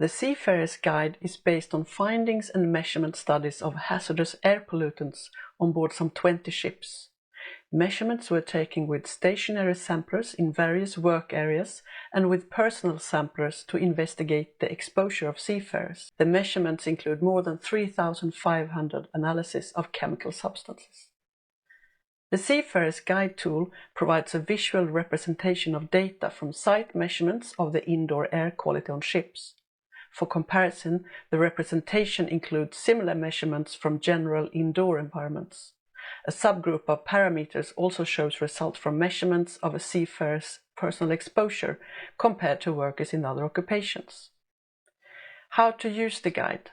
The Seafarers Guide is based on findings and measurement studies of hazardous air pollutants on board some 20 ships. Measurements were taken with stationary samplers in various work areas and with personal samplers to investigate the exposure of seafarers. The measurements include more than 3,500 analyses of chemical substances. The Seafarers Guide tool provides a visual representation of data from site measurements of the indoor air quality on ships. For comparison, the representation includes similar measurements from general indoor environments. A subgroup of parameters also shows results from measurements of a seafarer's personal exposure compared to workers in other occupations. How to use the guide.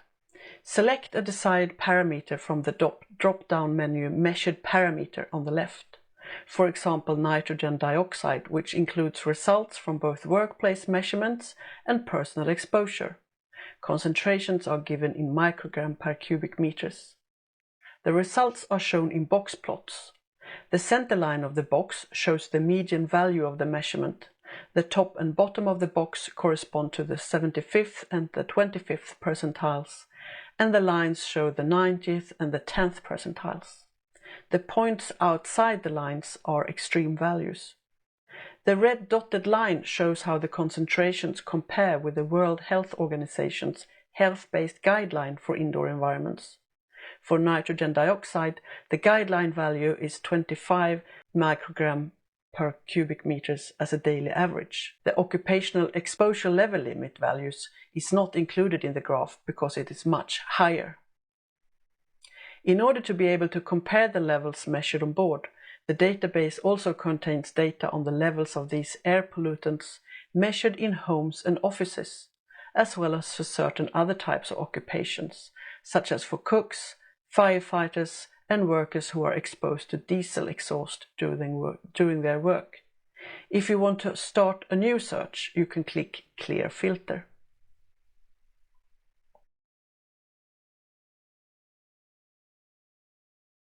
Select a desired parameter from the drop-down menu Measured Parameter on the left. For example, nitrogen dioxide, which includes results from both workplace measurements and personal exposure. Concentrations are given in microgram per cubic meters. The results are shown in box plots. The center line of the box shows the median value of the measurement. The top and bottom of the box correspond to the 75th and the 25th percentiles, and the lines show the 90th and the 10th percentiles. The points outside the lines are extreme values. The red dotted line shows how the concentrations compare with the World Health Organization's health-based guideline for indoor environments. For nitrogen dioxide, the guideline value is 25 microgram per cubic meters as a daily average. The occupational exposure level limit values is not included in the graph because it is much higher. In order to be able to compare the levels measured on board, the database also contains data on the levels of these air pollutants measured in homes and offices, as well as for certain other types of occupations, such as for cooks, firefighters, and workers who are exposed to diesel exhaust during their work. If you want to start a new search, you can click Clear Filter.